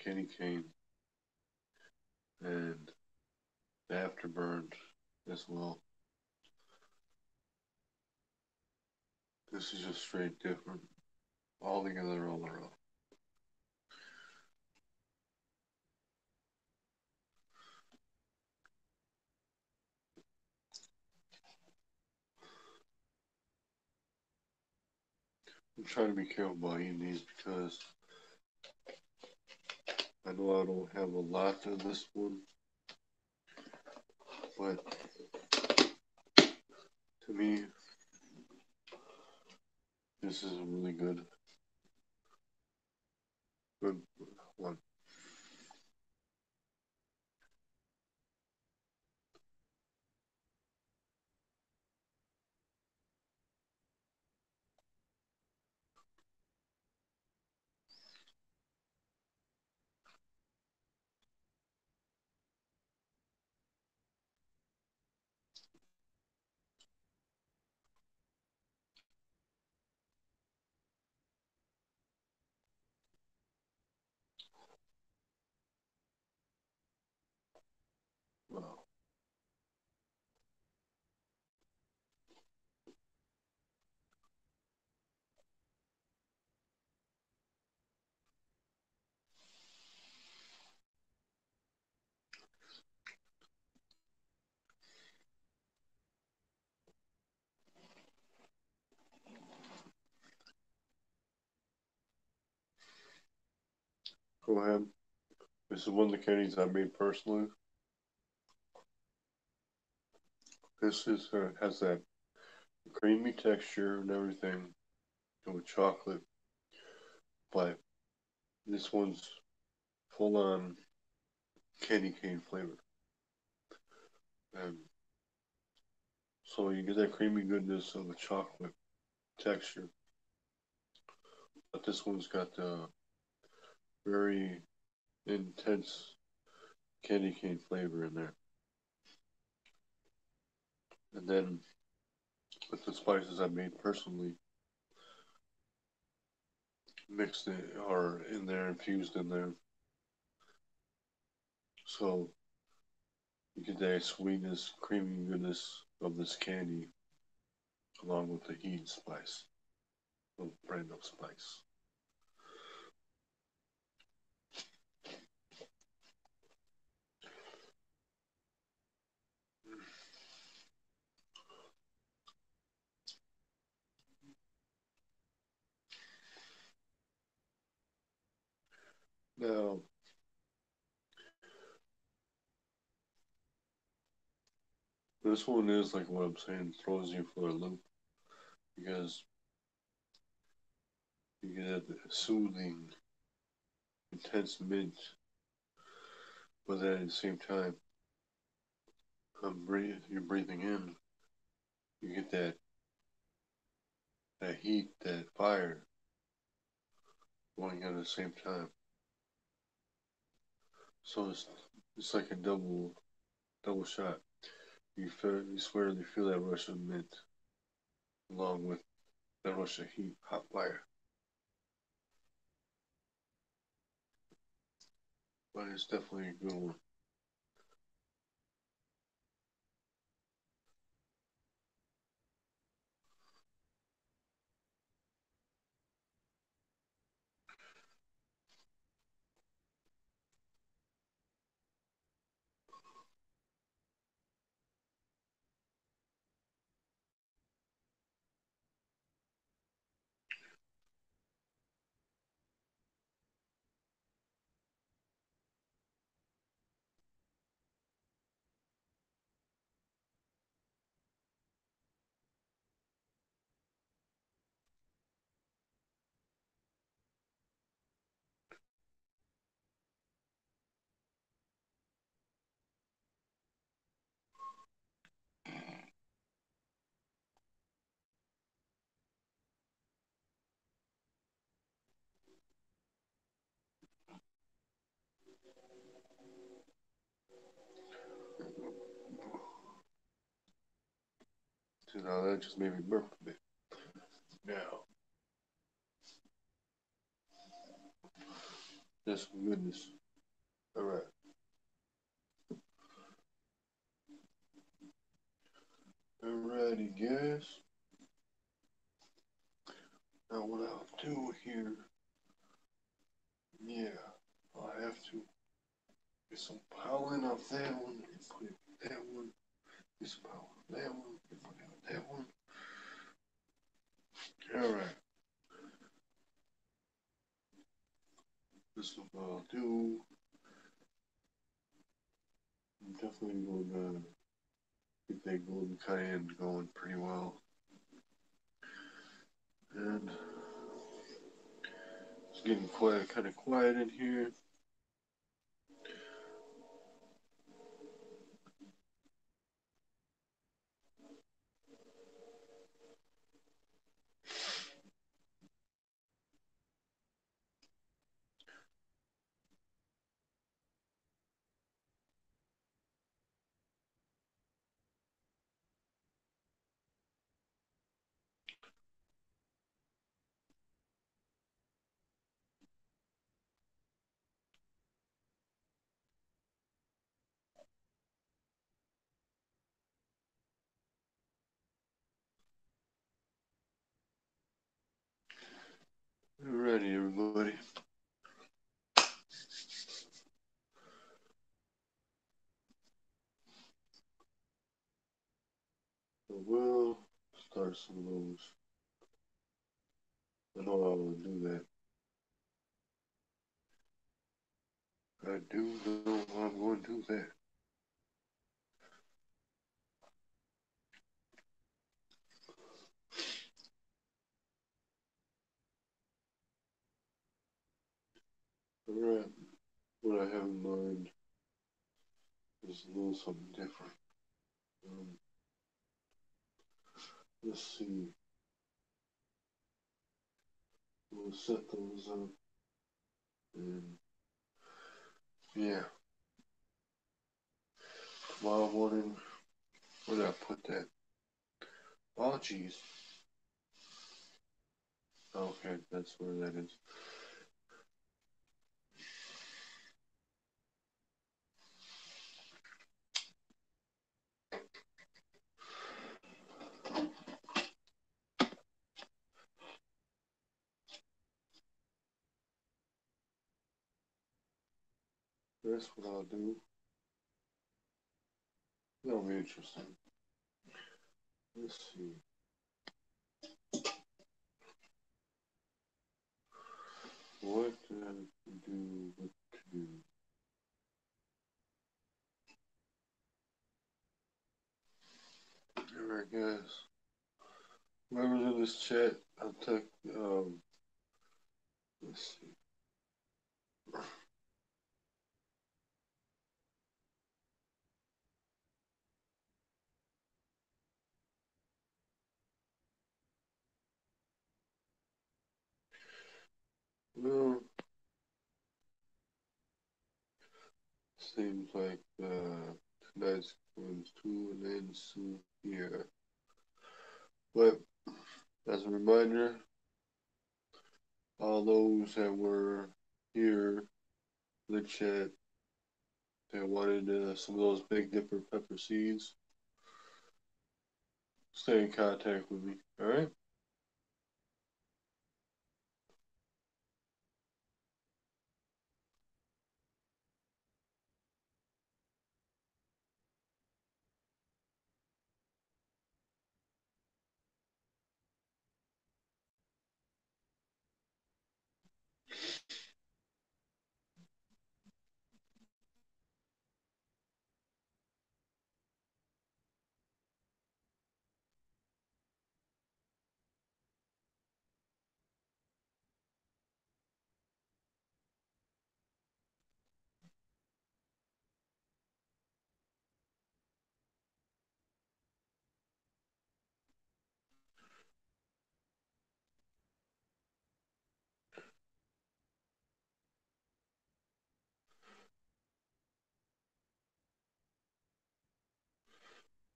candy cane, and the afterburn as well. This is just straight different, all together, all around. I'm trying to be careful about eating these because I know I don't have a lot of this one, but to me, this is a really good one. Wow. Go ahead. This is one of the candies I made personally. This is has that creamy texture and everything with chocolate, but this one's full on candy cane flavor. And so you get that creamy goodness of the chocolate texture, but this one's got the very intense candy cane flavor in there. And then with the spices I made personally, mixed it or in there, infused in there. So you get that sweetness, creamy goodness of this candy along with the heat and spice of brand of spice. Now, this one is like what I'm saying, throws you for a loop because you get that soothing, intense mint, but then at the same time, you're breathing in, you get that heat, that fire going at the same time. So it's like a double shot. You swear you feel that rush of mint along with that rush of heat, hot fire. But it's definitely a good one. So now that just made me burp a bit. Now, just goodness. All right. Alrighty, guys. Now what I'll do here, yeah, I'll have to get some pollen off that one and put it with that one. Get some pollen off that one and put it with that one. Alright. This is what I'll do. I'm definitely going to get that golden cayenne going pretty well. And it's getting quiet, kind of quiet in here. Alrighty, everybody. So we'll start some of those. I know I will do that. I do know I'm going to do that. Alright, what I have in mind is a little something different. Um, let's see. We'll set those up. And yeah, tomorrow morning, where did I put that? Oh, jeez. Okay, that's where that is. That's what I'll do. That'll be interesting. Let's see. What to do, what to do. Alright, guys. Whoever's in this chat, I'll take, let's see. Well, seems like tonight's one's two and then soon here. But as a reminder, all those that were here in the chat that wanted some of those Big Dipper pepper seeds, stay in contact with me. All right.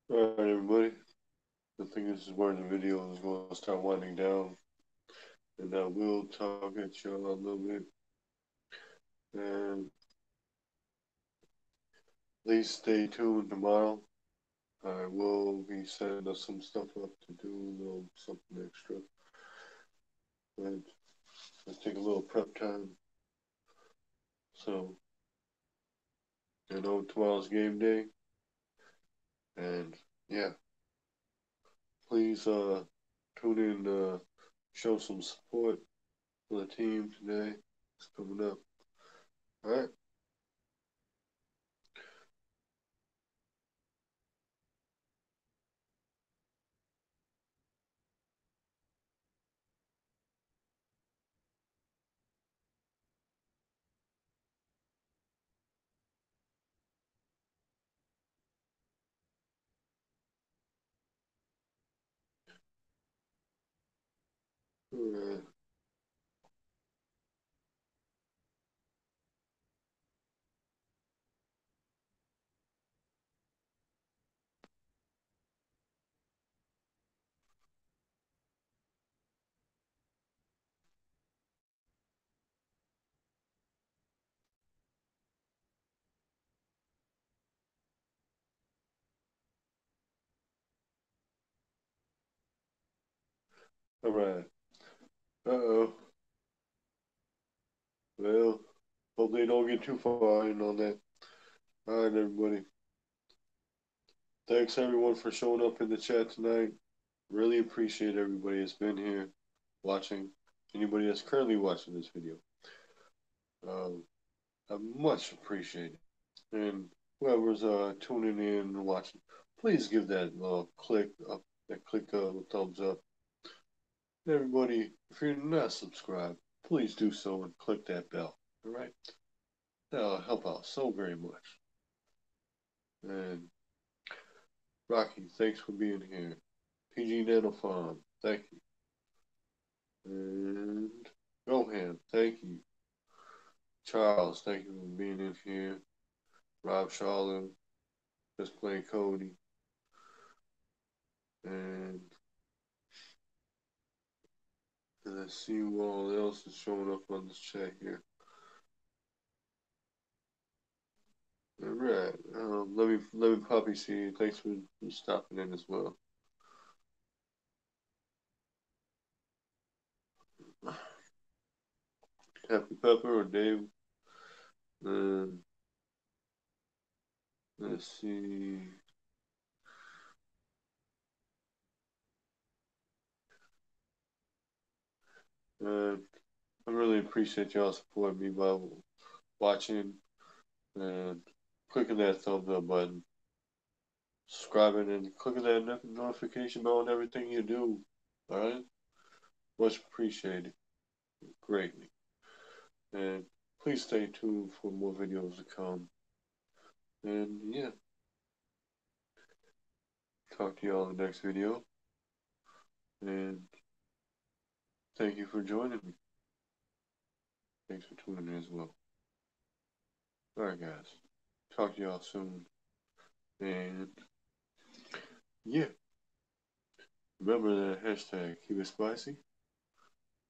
All right, everybody. I think this is where the video is going to start winding down, and I will talk at y'all a little bit. And please stay tuned tomorrow. I will be setting us some stuff up to do, a little something extra. But let's take a little prep time. So, you know, tomorrow's game day. And yeah, please tune in, show some support for the team today. It's coming up. All right. All right. All right. Uh-oh. Well, hope they don't get too far in on that. All right, everybody. Thanks, everyone, for showing up in the chat tonight. Really appreciate everybody that's been here watching. Anybody that's currently watching this video. I much appreciate it. And whoever's tuning in and watching, please give that click up, that thumbs up. Everybody, if you're not subscribed, please do so and click that bell. All right, that'll help out so very much. And Rocky, thanks for being here. PG Nano Farm, thank you. And Gohan, thank you. Charles, thank you for being in here. Rob Charlotte, just playing Cody. And Let's see what else is showing up on this chat here. All right. Let me Poppy see you. Thanks for stopping in as well. Happy Pepper or Dave. Let's see. I really appreciate y'all supporting me by watching and clicking that thumbs up button, subscribing, and clicking that notification bell on everything you do. All right? Much appreciated. Greatly. And please stay tuned for more videos to come. And yeah, talk to y'all in the next video. And thank you for joining me. Thanks for tuning in as well. Alright, guys. Talk to y'all soon. And yeah, remember that hashtag keep it spicy.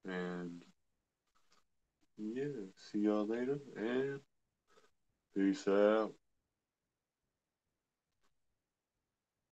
And yeah, see y'all later. And peace out.